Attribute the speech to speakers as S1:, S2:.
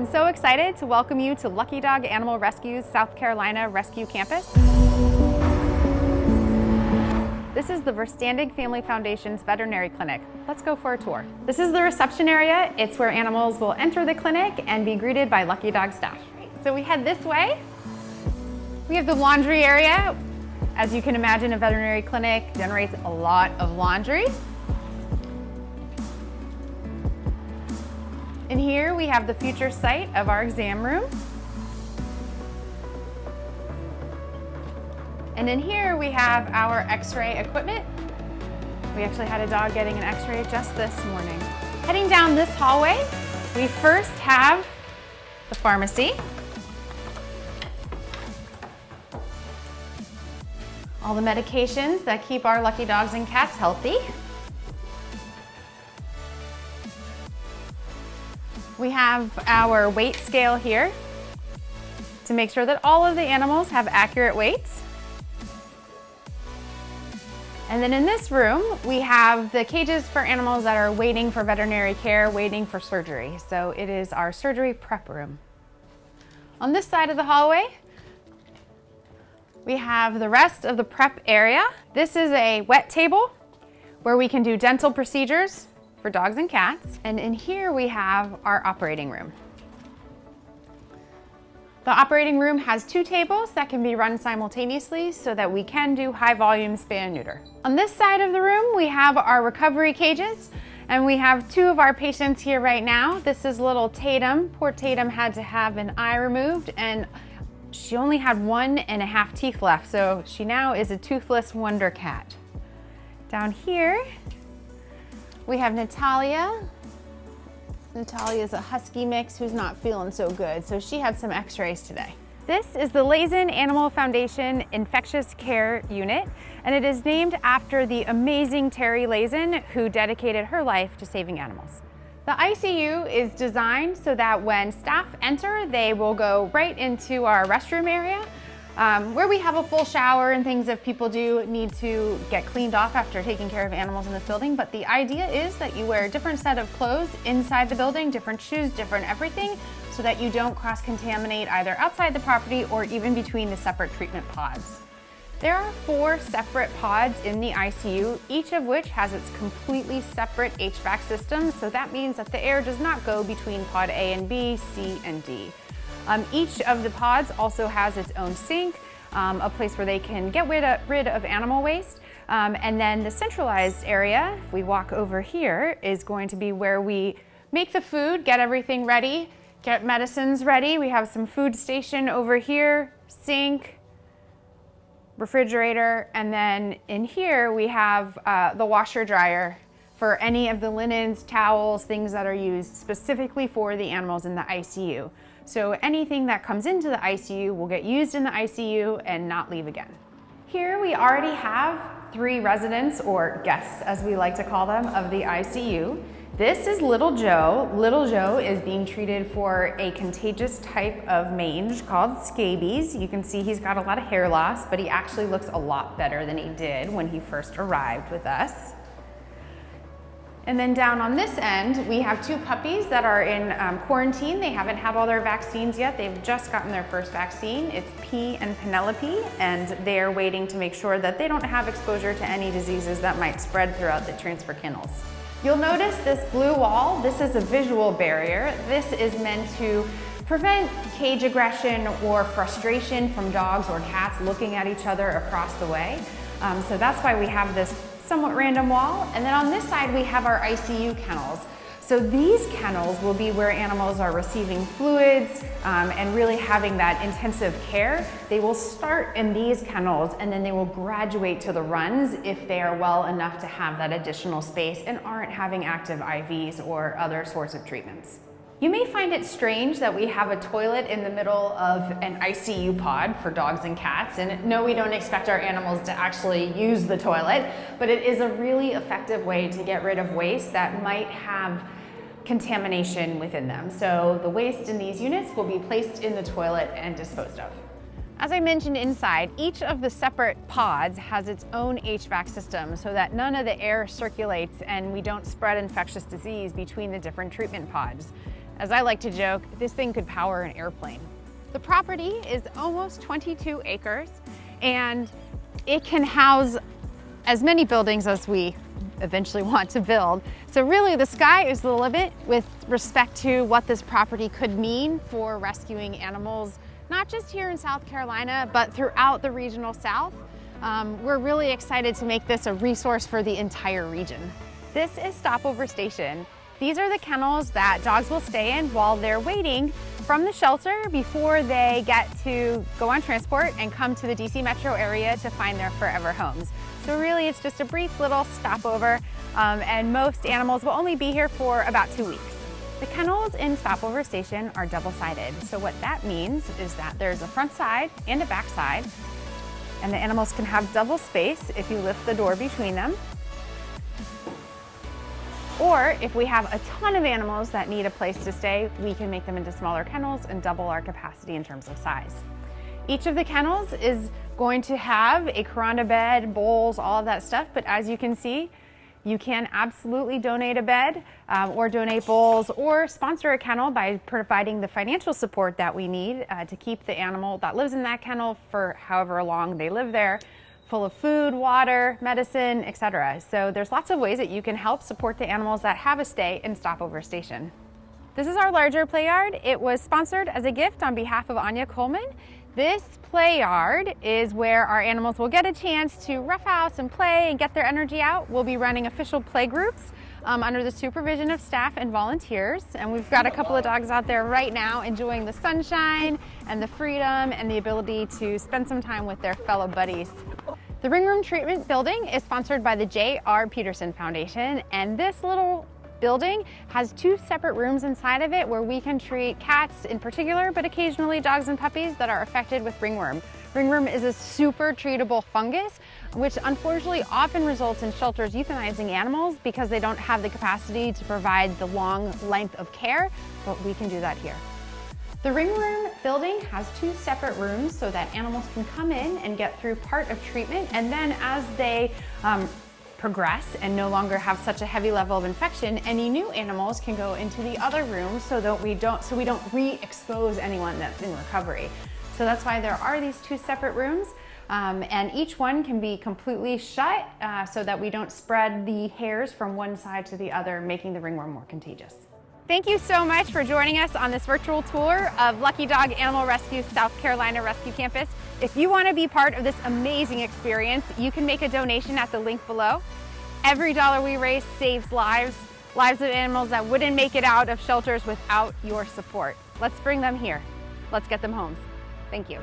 S1: I'm so excited to welcome you to Lucky Dog Animal Rescue's South Carolina Rescue Campus. This is the Verstandig Family Foundation's Veterinary Clinic. Let's go for a tour. This is the reception area. It's where animals will enter the clinic and be greeted by Lucky Dog staff. So we head this way. We have the laundry area. As you can imagine, a veterinary clinic generates a lot of laundry. And here we have the future site of our exam room. And in here we have our x-ray equipment. We actually had a dog getting an x-ray just this morning. Heading down this hallway, we first have the pharmacy. All the medications that keep our lucky dogs and cats healthy. We have our weight scale here to make sure that all of the animals have accurate weights. And then in this room, we have the cages for animals that are waiting for veterinary care, waiting for surgery. So it is our surgery prep room. On this side of the hallway, we have the rest of the prep area. This is a wet table where we can do dental procedures for dogs and cats. And in here we have our operating room. The operating room has 2 tables that can be run simultaneously so that we can do high volume spay and neuter. On this side of the room, we have our recovery cages, and we have 2 of our patients here right now. This is little Tatum. Poor Tatum had to have an eye removed, and she only had 1.5 teeth left, so she now is a toothless wonder cat. Down here, we have Natalia. Natalia is a husky mix who's not feeling so good, so she had some x-rays today. This is the Lazen Animal Foundation Infectious Care Unit, and it is named after the amazing Terry Lazen, who dedicated her life to saving animals. The ICU is designed so that when staff enter, they will go right into our restroom area, where we have a full shower and things if people do need to get cleaned off after taking care of animals in this building. But the idea is that you wear a different set of clothes inside the building, different shoes, different everything, so that you don't cross-contaminate either outside the property or even between the separate treatment pods. There are 4 separate pods in the ICU, each of which has its completely separate HVAC system, so that means that the air does not go between pod A and B, C and D. Each of the pods also has its own sink, a place where they can get rid of animal waste. And then the centralized area, if we walk over here, is going to be where we make the food, get everything ready, get medicines ready. We have some food station over here, sink, refrigerator, and then in here we have the washer dryer for any of the linens, towels, things that are used specifically for the animals in the ICU. So anything that comes into the ICU will get used in the ICU and not leave again. Here we already have 3 residents, or guests as we like to call them, of the ICU. This is Little Joe. Little Joe is being treated for a contagious type of mange called scabies. You can see he's got a lot of hair loss, but he actually looks a lot better than he did when he first arrived with us. And then down on this end, we have 2 puppies that are in quarantine. They haven't had all their vaccines yet. They've just gotten their first vaccine. It's P and Penelope, and they're waiting to make sure that they don't have exposure to any diseases that might spread throughout the transfer kennels. You'll notice this blue wall. This is a visual barrier. This is meant to prevent cage aggression or frustration from dogs or cats looking at each other across the way. So that's why we have this somewhat random wall. And then on this side, we have our ICU kennels. So these kennels will be where animals are receiving fluids and really having that intensive care. They will start in these kennels and then they will graduate to the runs if they are well enough to have that additional space and aren't having active IVs or other sorts of treatments. You may find it strange that we have a toilet in the middle of an ICU pod for dogs and cats, and no, we don't expect our animals to actually use the toilet, but it is a really effective way to get rid of waste that might have contamination within them. So the waste in these units will be placed in the toilet and disposed of. As I mentioned inside, each of the separate pods has its own HVAC system so that none of the air circulates and we don't spread infectious disease between the different treatment pods. As I like to joke, this thing could power an airplane. The property is almost 22 acres, and it can house as many buildings as we eventually want to build. So really the sky is the limit with respect to what this property could mean for rescuing animals, not just here in South Carolina, but throughout the regional South. We're really excited to make this a resource for the entire region. This is Stopover Station. These are the kennels that dogs will stay in while they're waiting from the shelter before they get to go on transport and come to the DC metro area to find their forever homes. So really it's just a brief little stopover, and most animals will only be here for about 2 weeks. The kennels in Stopover Station are double-sided. So what that means is that there's a front side and a back side, and the animals can have double space if you lift the door between them. Or if we have a ton of animals that need a place to stay, we can make them into smaller kennels and double our capacity in terms of size. Each of the kennels is going to have a Kuranda bed, bowls, all of that stuff, but as you can see, you can absolutely donate a bed or donate bowls or sponsor a kennel by providing the financial support that we need to keep the animal that lives in that kennel for however long they live there, full of food, water, medicine, etc. So there's lots of ways that you can help support the animals that have a stay in Stopover Station. This is our larger play yard. It was sponsored as a gift on behalf of Anya Coleman. This play yard is where our animals will get a chance to roughhouse and play and get their energy out. We'll be running official play groups under the supervision of staff and volunteers. And we've got a couple of dogs out there right now enjoying the sunshine and the freedom and the ability to spend some time with their fellow buddies. The Ring Room Treatment Building is sponsored by the J.R. Peterson Foundation, and this little building has 2 separate rooms inside of it where we can treat cats in particular, but occasionally dogs and puppies that are affected with ringworm. Ringworm is a super treatable fungus, which unfortunately often results in shelters euthanizing animals because they don't have the capacity to provide the long length of care, but we can do that here. The Ringworm building has 2 separate rooms so that animals can come in and get through part of treatment, and then as they progress and no longer have such a heavy level of infection, any new animals can go into the other room so we don't re-expose anyone that's in recovery. So that's why there are these 2 separate rooms, and each one can be completely shut so that we don't spread the hairs from one side to the other, making the ringworm more contagious. Thank you so much for joining us on this virtual tour of Lucky Dog Animal Rescue South Carolina Rescue Campus. If you want to be part of this amazing experience, you can make a donation at the link below. Every dollar we raise saves lives of animals that wouldn't make it out of shelters without your support. Let's bring them here. Let's get them homes. Thank you.